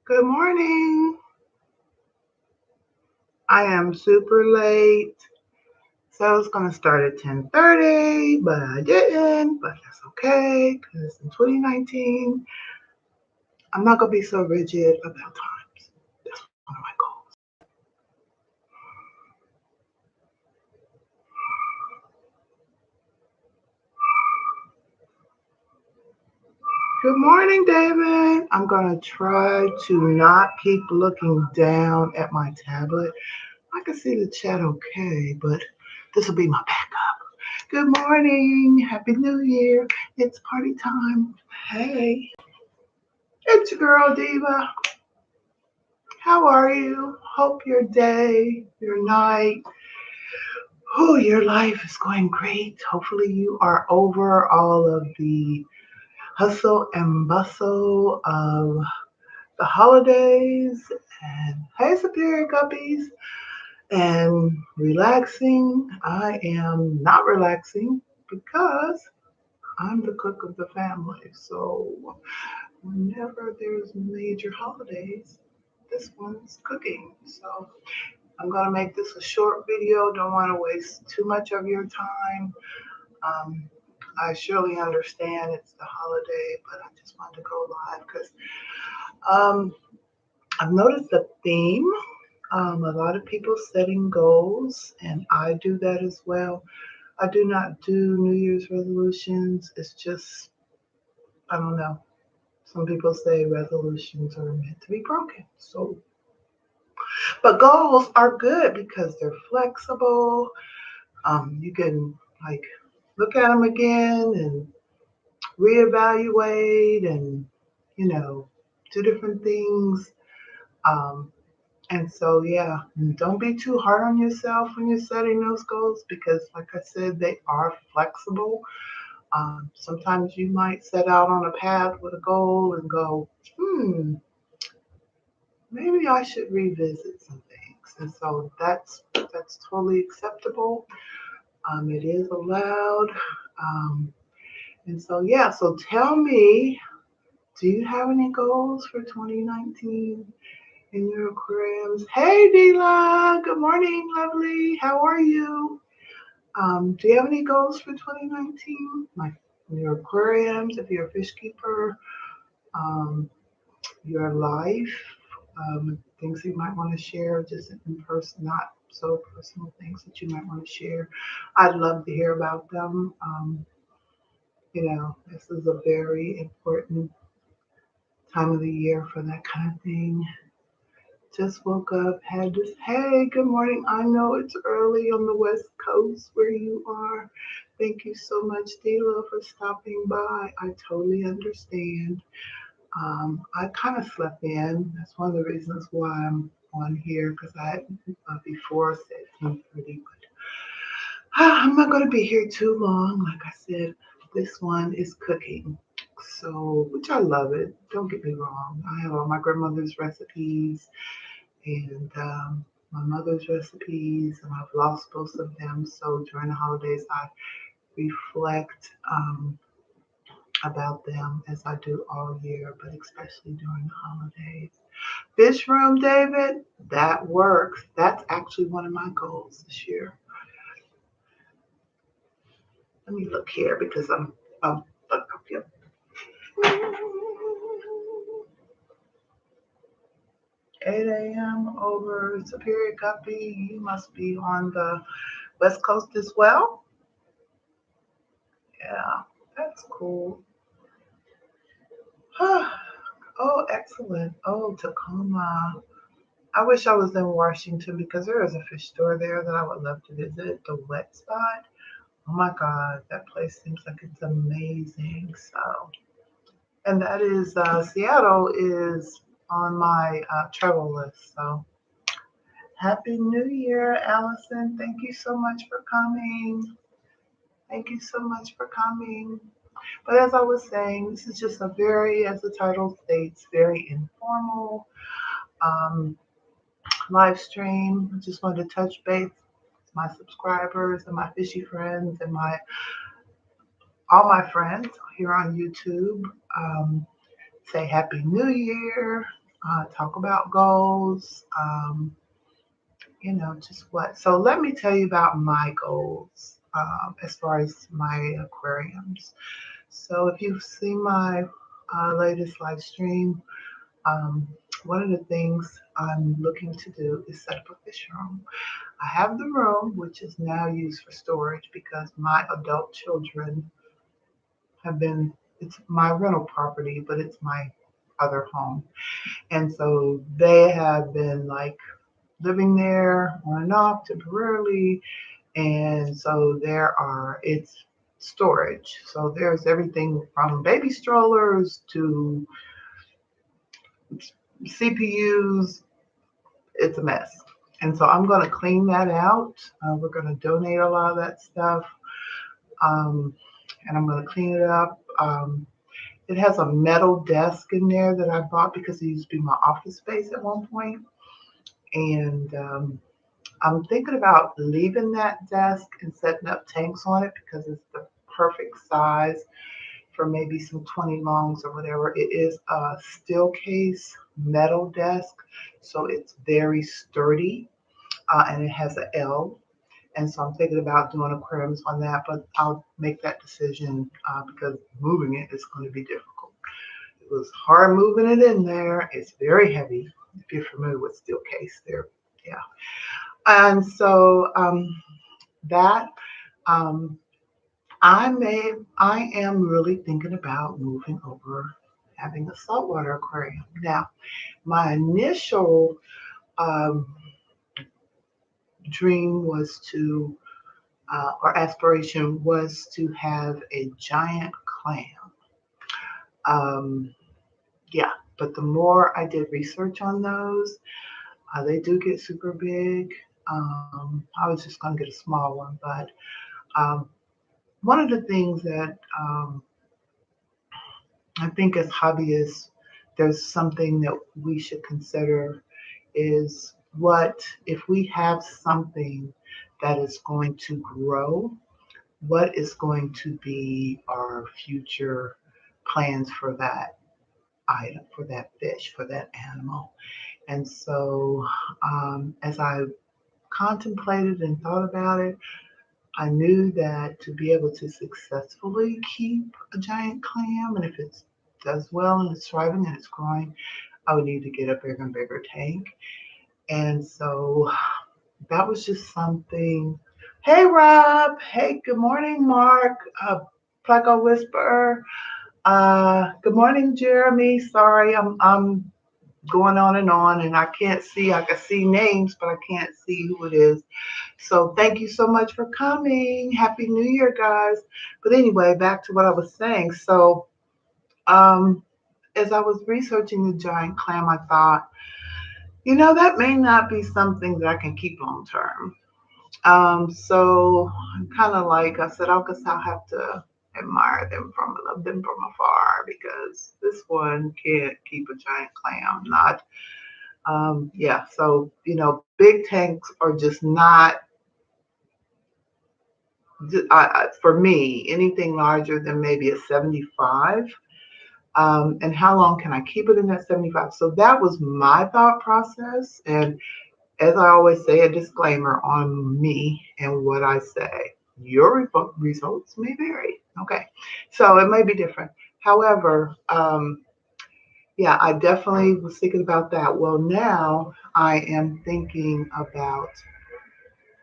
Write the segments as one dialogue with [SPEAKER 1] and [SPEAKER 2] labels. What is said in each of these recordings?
[SPEAKER 1] Good morning. I am super late. So I was going to start at 10:30, but I didn't. But that's okay because in 2019, I'm not going to be so rigid about times. That's one of my goals. Good morning, David. I'm going to try to not keep looking down at my tablet. I can see the chat okay, but this will be my backup. Good morning. Happy New Year. It's party time. Hey, it's your girl Diva. How are you? Hope your day, your night, your life is going great. Hopefully you are over all of the hustle and bustle of the holidays and hey superior guppies and relaxing. I am not relaxing because I'm the cook of the family. So whenever there's major holidays, this one's cooking. So I'm gonna make this a short video. Don't want to waste too much of your time. Um, I surely understand it's the holiday, but I just wanted to go live because um, I've noticed a theme. A lot of people setting goals, and I do that as well. I do not do New Year's resolutions. It's just, I don't know. Some people say resolutions are meant to be broken. So, but goals are good because they're flexible. You can like look at them again and reevaluate and, do different things. Um, and so, yeah, don't be too hard on yourself when you're setting those goals because, like I said, they are flexible. Sometimes you might set out on a path with a goal and go, maybe I should revisit some things. And so that's totally acceptable. It is allowed. Um, and so yeah, so tell me, do you have any goals for 2019 in your aquariums? Hey Dila, good morning, lovely. How are you? Do you have any goals for 2019? Like in your aquariums, if you're a fish keeper, um, your life, things you might want to share just in person, not so personal things that you might want to share. I'd love to hear about them. This is a very important time of the year for that kind of thing. Just woke up, had this, hey, good morning. I know it's early on the West Coast where you are. Thank you so much, Dila, for stopping by. I totally understand. I kind of slept in. That's one of the reasons why I'm on here because I had before said 10:30, but I'm not going to be here too long. Like I said, this one is cooking. So, which I love it. Don't get me wrong. I have all my grandmother's recipes and my mother's recipes, and I've lost both of them. So during the holidays, I reflect about them as I do all year, but especially during the holidays. Fish room, David, that works. That's actually one of my goals this year. Let me look here because I'm up here. 8 a.m. over Superior Copy. You must be on the West Coast as well. Yeah, that's cool. Oh, excellent. Oh, Tacoma. I wish I was in Washington because there is a fish store there that I would love to visit. The Wet Spot. Oh my God, that place seems like it's amazing. So, and that is Seattle is on my travel list. So, Happy New Year, Allison. Thank you so much for coming. Thank you so much for coming. But as I was saying, this is just a very, as the title states, very informal um, live stream. I just wanted to touch base with my subscribers and my fishy friends and my all my friends here on YouTube. Say Happy New Year. talk about goals, just what. So let me tell you about my goals as far as my aquariums. So if you've seen my latest live stream, um, one of the things I'm looking to do is set up a fish room. I have the room, which is now used for storage because my adult children have been, it's my rental property, but it's my other home. And so they have been like living there on and off temporarily. And so it's storage. So there's everything from baby strollers to CPUs. It's a mess. And so I'm going to clean that out. We're going to donate a lot of that stuff. Um, and I'm going to clean it up. It has a metal desk in there that I bought because it used to be my office space at one point. And I'm thinking about leaving that desk and setting up tanks on it because it's the perfect size for maybe some 20 longs or whatever. It is a steel case metal desk, so it's very sturdy and it has an L. And so I'm thinking about doing aquariums on that, but I'll make that decision because moving it is going to be difficult. It was hard moving it in there. It's very heavy. If you're familiar with steel case, there, yeah. And so that um, I am really thinking about moving over, having a saltwater aquarium. Now, my initial um, dream was or aspiration was to have a giant clam. Um, yeah, but the more I did research on those, they do get super big. I was just going to get a small one, but um, one of the things that I think as hobbyists, there's something that we should consider is what if we have something that is going to grow, what is going to be our future plans for that item, for that fish, for that animal. And so as I contemplated and thought about it, I knew that to be able to successfully keep a giant clam, and if it does well and it's thriving and it's growing, I would need to get a bigger and bigger tank. And so that was just something. Hey, Rob. Hey, good morning, Mark. Placo Whisperer. Good morning, Jeremy. Sorry, I'm going on, and I can't see. I can see names, but I can't see who it is. So thank you so much for coming. Happy New Year, guys. But anyway, back to what I was saying. So um, as I was researching the giant clam, I thought, that may not be something that I can keep long term. So I'm kind of like I said, I guess I'll have to admire them love them from afar because this one can't keep a giant clam. Not, yeah. So big tanks are just not for me, anything larger than maybe a 75. And how long can I keep it in that 75? So that was my thought process. And as I always say, a disclaimer on me and what I say. Your results may vary. Okay. So it may be different. However, yeah, I definitely was thinking about that. Well, now I am thinking about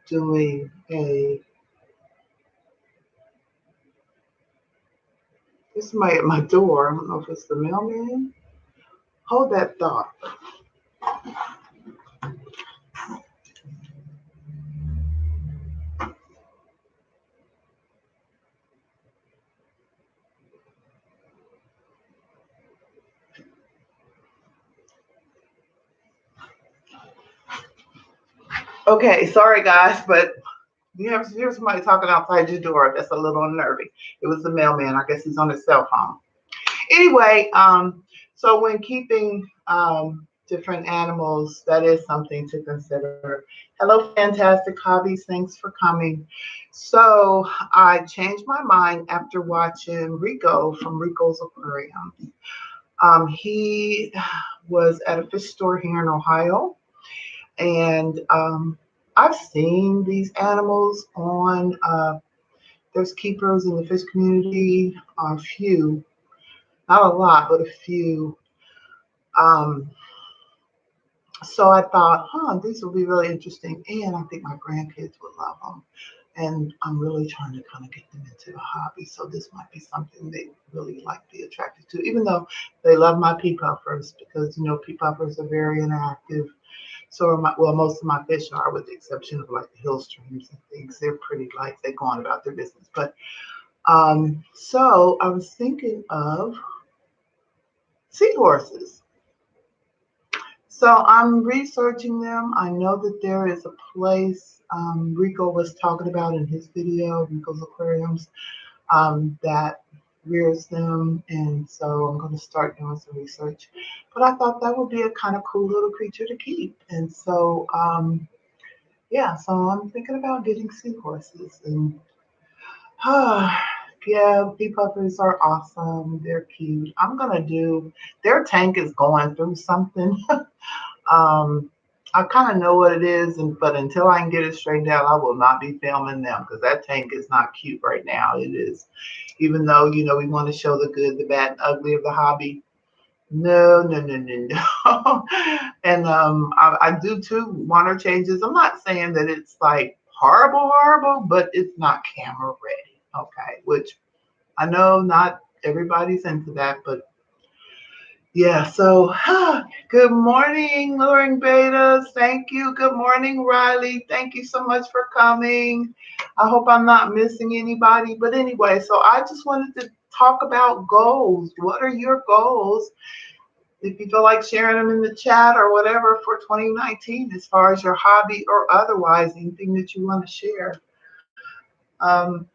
[SPEAKER 1] doing there's somebody at my door. I don't know if it's the mailman. Hold that thought. Okay, sorry guys, but you ever hear somebody talking outside your door? That's a little unnerving. It was the mailman. I guess he's on his cell phone. Anyway, so when keeping different animals, that is something to consider. Hello, Fantastic Hobbies. Thanks for coming. So I changed my mind after watching Rico from Rico's Aquarium. He was at a fish store here in Ohio, and I've seen these animals on. There's keepers in the fish community, a few, not a lot, but a few. Um, so I thought, these will be really interesting, and I think my grandkids would love them. And I'm really trying to kind of get them into the hobby. So this might be something they really like, be attracted to, even though they love my pea puffers, because pea puffers are very inactive. So are most of my fish are, with the exception of like the hill streams and things. They're pretty light. They go on about their business. But so I was thinking of seahorses. So I'm researching them. I know that there is a place Rico was talking about in his video, Rico's Aquariums, that rears them. And so I'm going to start doing some research. But I thought that would be a kind of cool little creature to keep. And so, yeah, so I'm thinking about getting seahorses. And yeah, pea puffers are awesome. They're cute. Their tank is going through something. I kind of know what it is, but until I can get it straightened out, I will not be filming them because that tank is not cute right now. It is, even though, we want to show the good, the bad, and ugly of the hobby. No, no, no, no, no. And I do too water changes. I'm not saying that it's like horrible, horrible, but it's not camera ready. Okay, which I know not everybody's into that, but yeah, so good morning, Luring Betas. Thank you. Good morning, Riley. Thank you so much for coming. I hope I'm not missing anybody. But anyway, so I just wanted to talk about goals. What are your goals? If you feel like sharing them in the chat or whatever for 2019, as far as your hobby or otherwise, anything that you want to share. Um,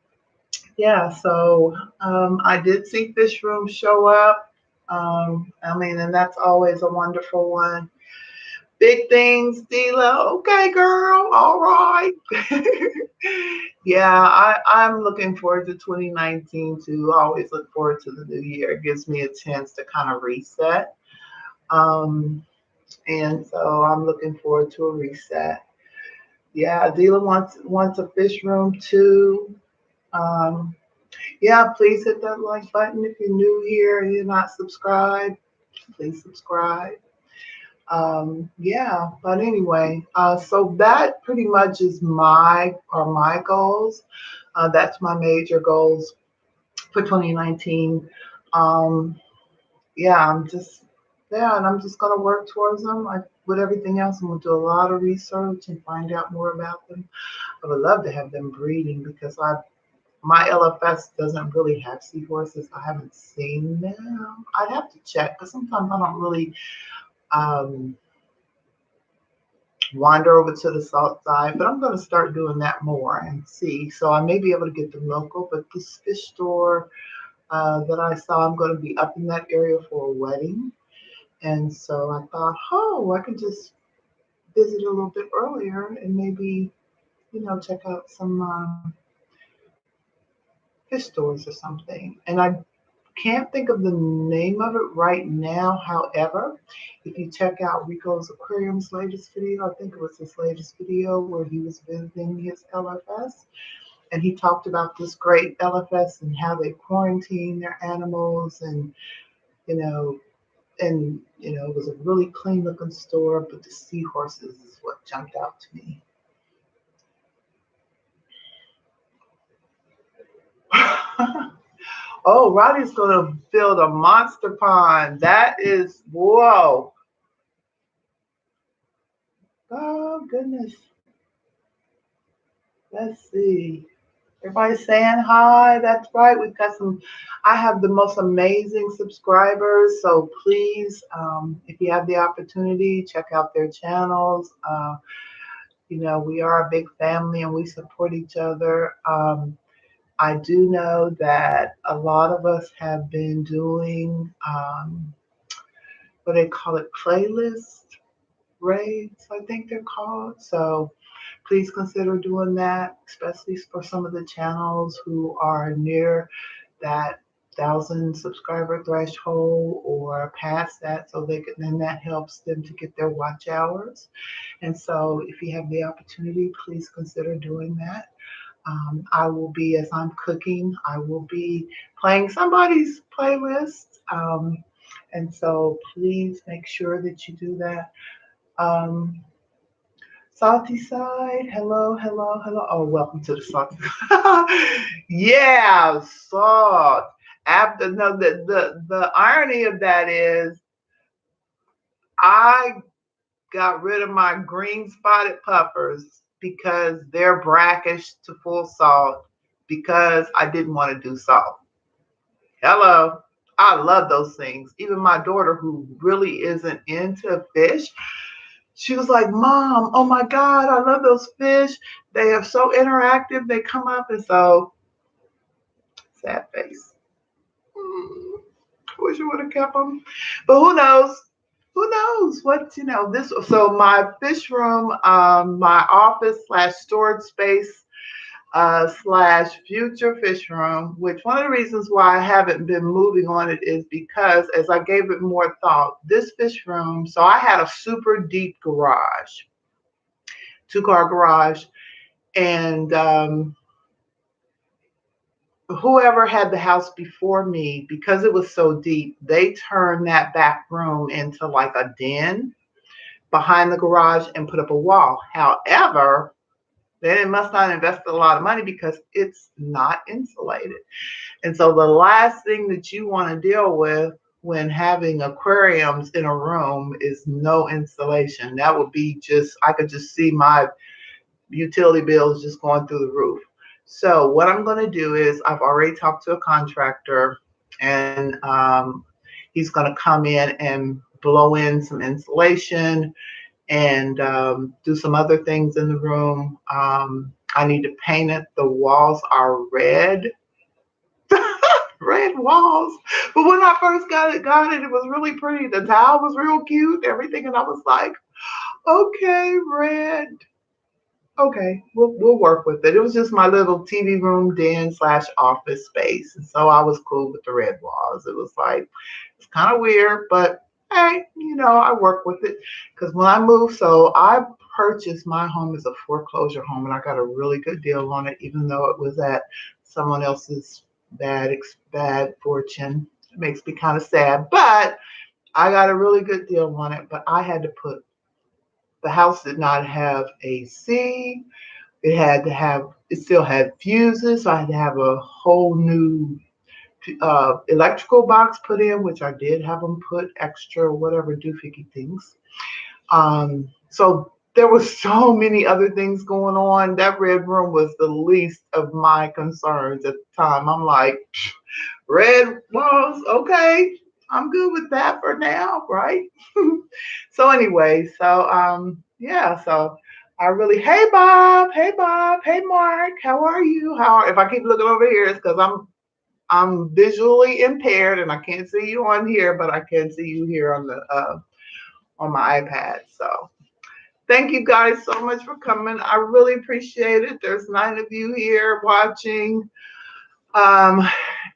[SPEAKER 1] yeah, so I did see Fish Room show up. And that's always a wonderful one. Big things, Dila. Okay, girl. All right. Yeah, I'm looking forward to 2019 too. I always look forward to the new year. It gives me a chance to kind of reset. And so I'm looking forward to a reset. Yeah, Dila wants a fish room too. Um, Yeah, please hit that like button if you're new here and you're not subscribed. Please subscribe. Yeah, but anyway, so that pretty much is my goals. That's my major goals for 2019. Um, yeah, and I'm just gonna work towards them. With everything else, I'm gonna do a lot of research and find out more about them. I would love to have them breeding because my LFS doesn't really have seahorses. I haven't seen them. I'd have to check because sometimes I don't really um, wander over to the south side, but I'm going to start doing that more and see. So I may be able to get them local, but this fish store that I saw, I'm going to be up in that area for a wedding. And so I thought, I could just visit a little bit earlier and maybe, check out some fish stores or something. And I can't think of the name of it right now. However, if you check out Rico's Aquarium's latest video, I think it was his latest video where he was visiting his LFS, and he talked about this great LFS and how they quarantine their animals, and it was a really clean looking store, but the seahorses is what jumped out to me. Oh, Roddy's going to build a monster pond. That is, whoa. Oh, goodness. Let's see. Everybody's saying hi. That's right. I have the most amazing subscribers. So please, if you have the opportunity, check out their channels. We are a big family and we support each other. I do know that a lot of us have been doing what they call it, playlist raids, I think they're called. So please consider doing that, especially for some of the channels who are near that 1,000 subscriber threshold or past that, so they can, then that helps them to get their watch hours. And so if you have the opportunity, please consider doing that. I will be, as I'm cooking, I will be playing somebody's playlist. And so please make sure that you do that. Um, Salty side, hello, hello, hello. Oh, welcome to the salty. Yeah, salt. After no, the irony of that is, I got rid of my green spotted puffers because they're brackish to full salt because I didn't want to do salt. Hello. I love those things. Even my daughter, who really isn't into fish, she was like, Mom, oh my God, I love those fish. They are so interactive. They come up. And so, sad face. I wish I would have kept them. But who knows? Who knows what, this. So my fish room, my office / storage space / future fish room, which one of the reasons why I haven't been moving on it is because as I gave it more thought, this fish room, so I had a super deep garage, 2-car garage, and whoever had the house before me, because it was so deep, they turned that back room into like a den behind the garage and put up a wall. However, they must not invest a lot of money because it's not insulated. And so the last thing that you want to deal with when having aquariums in a room is no insulation. That would be just, I could just see my utility bills just going through the roof. So what I'm going to do is, I've already talked to a contractor, and he's going to come in and blow in some insulation and do some other things in the room. I need to paint it. The walls are red. Red walls. But when I first got it, it was really pretty. The tile was real cute, everything. And I was like, okay, red. Okay, we'll work with it. It was just my little TV room den / office space. And so I was cool with the red walls. It was like, it's kind of weird, but hey, I work with it. Because when I moved, so I purchased my home as a foreclosure home, and I got a really good deal on it, even though it was at someone else's bad fortune. It makes me kind of sad, but I got a really good deal on it. But I had to put, the house did not have AC. It still had fuses. So I had to have a whole new electrical box put in, which I did have them put extra, whatever doohickey things. So there was so many other things going on. That red room was the least of my concerns at the time. I'm like, red walls, okay, I'm good with that for now, right? So anyway, yeah, so I really, hey Bob, hey Mark, how are you? If I keep looking over here, it's because I'm visually impaired and I can't see you on here, but I can see you here on the on my iPad. So thank you guys so much for coming. I really appreciate it. There's 9 of you here watching.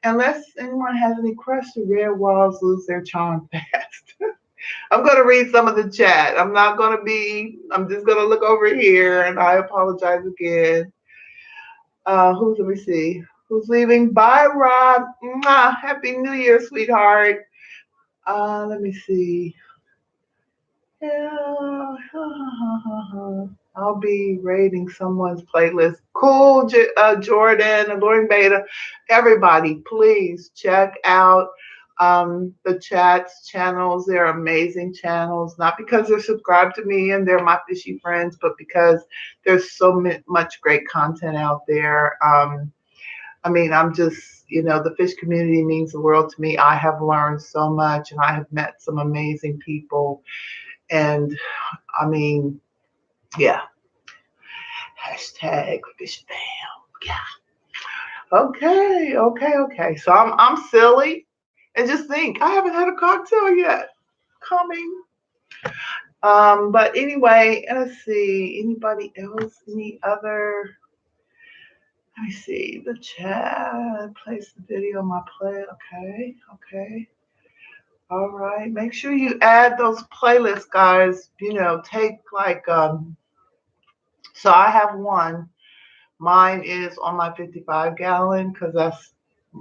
[SPEAKER 1] Unless anyone has any questions, red walls lose their charm fast. I'm going to read some of the chat. I'm just going to look over here, and I apologize again. Let me see. Who's leaving? Bye, Rob. Mwah. Happy New Year, sweetheart. Let me see. Yeah. I'll be rating someone's playlist. Cool, Jordan, Alluring Beta. Everybody, please check out the chat's channels. They're amazing channels, not because they're subscribed to me and they're my fishy friends, but because there's so much great content out there. I'm just, the fish community means the world to me. I have learned so much, and I have met some amazing people. And yeah. Hashtag fishfam. Yeah. Okay. So I'm silly. And just think, I haven't had a cocktail yet. Coming. But anyway, let's see. Anybody else? Any other? Let me see the chat. Place the video on my play. Okay, okay. All right. Make sure you add those playlists, guys. Take like so I have one. Mine is on my 55-gallon because that's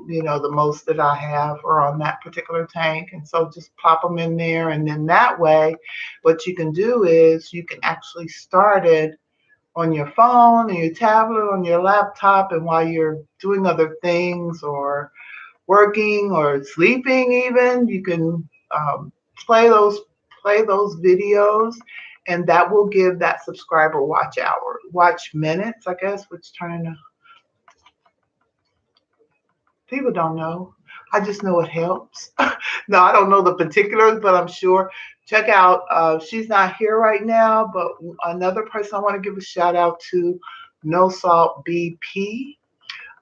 [SPEAKER 1] the most that I have are on that particular tank. And so just plop them in there. And then that way, what you can do is you can actually start it on your phone, on your tablet, on your laptop, and while you're doing other things or working or sleeping even, you can play those videos, and that will give that subscriber watch minutes, I guess, which turn into people don't know. I just know it helps. No, I don't know the particulars, but I'm sure. Check out, she's not here right now, but another person I want to give a shout out to, No Salt BP.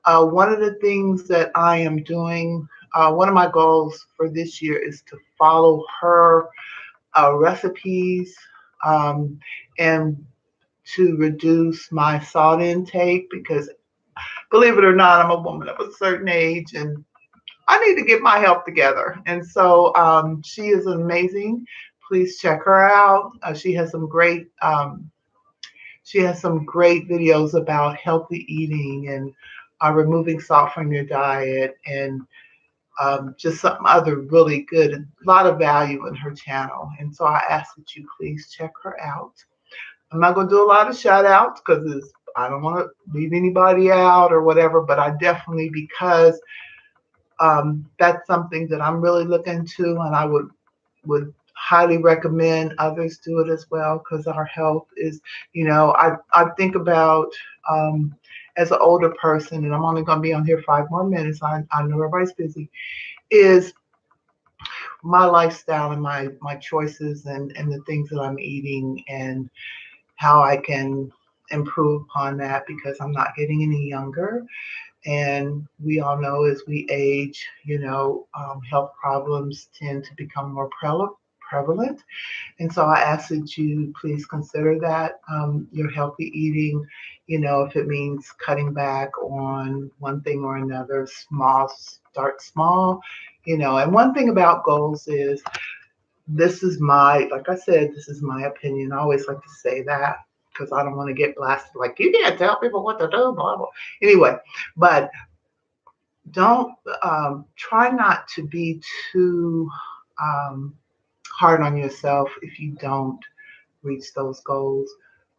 [SPEAKER 1] One of the things that I am doing, one of my goals for this year is to follow her recipes and to reduce my salt intake because, believe it or not, I'm a woman of a certain age and I need to get my health together. And so she is amazing. Please check her out. She has some great videos about healthy eating and removing salt from your diet and just some other really good, a lot of value in her channel. And so I ask that you please check her out. I'm not going to do a lot of shout outs because I don't want to leave anybody out or whatever, but I definitely, because that's something that I'm really looking to, and I would highly recommend others do it as well because our health is, I think about as an older person, and I'm only going to be on here 5 more minutes. I know everybody's busy. Is my lifestyle and my choices and the things that I'm eating and how I can improve upon that because I'm not getting any younger. And we all know as we age, health problems tend to become more prevalent. And so I ask that you please consider that your healthy eating, if it means cutting back on one thing or another, start small, and one thing about goals is like I said, this is my opinion. I always like to say that because I don't want to get blasted like you can't tell people what to do, blah, blah. Anyway, but don't try not to be too hard on yourself if you don't reach those goals.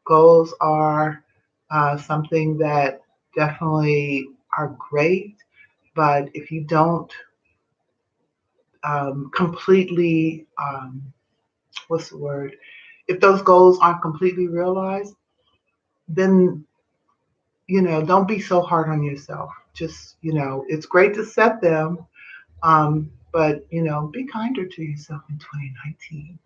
[SPEAKER 1] Goals are something that definitely are great, but if you don't completely, what's the word? If those goals aren't completely realized, then don't be so hard on yourself. Just it's great to set them, but be kinder to yourself in 2019.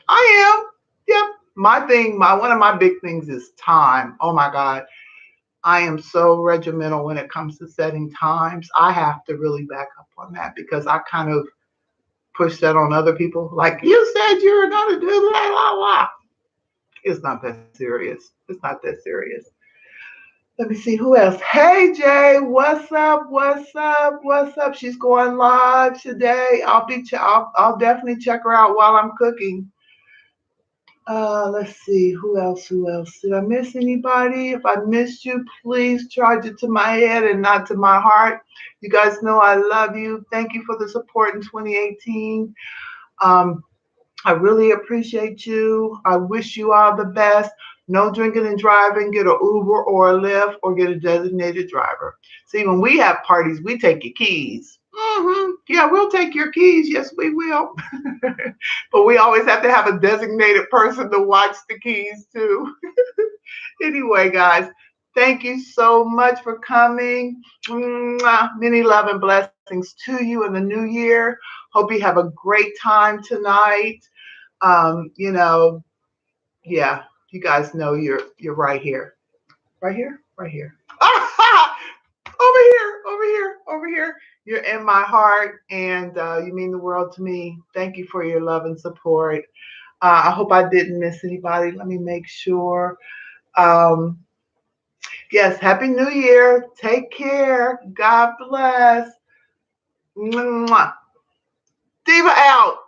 [SPEAKER 1] I am. Yep. One of my big things is time. Oh my God. I am so regimental when it comes to setting times. I have to really back up on that because I kind of push that on other people. Like you said you were gonna do blah blah blah. It's not that serious. It's not that serious. Let me see who else. Hey Jay, what's up? What's up? What's up? She's going live today. I'll definitely check her out while I'm cooking. Let's see who else. Who else? Did I miss anybody? If I missed you, please charge it to my head and not to my heart. You guys know I love you. Thank you for the support in 2018. I really appreciate you. I wish you all the best. No drinking and driving. Get an Uber or a Lyft or get a designated driver. See, when we have parties, we take your keys. Yeah, we'll take your keys. Yes, we will. But we always have to have a designated person to watch the keys too. Anyway, guys, thank you so much for coming. Many love and blessings to you in the new year. Hope you have a great time tonight. Yeah, you guys know you're right here. Right here? Right here. Over here, over here, over here. You're in my heart and you mean the world to me. Thank you for your love and support. I hope I didn't miss anybody. Let me make sure. Yes, Happy New Year. Take care. God bless. Mwah. Diva out.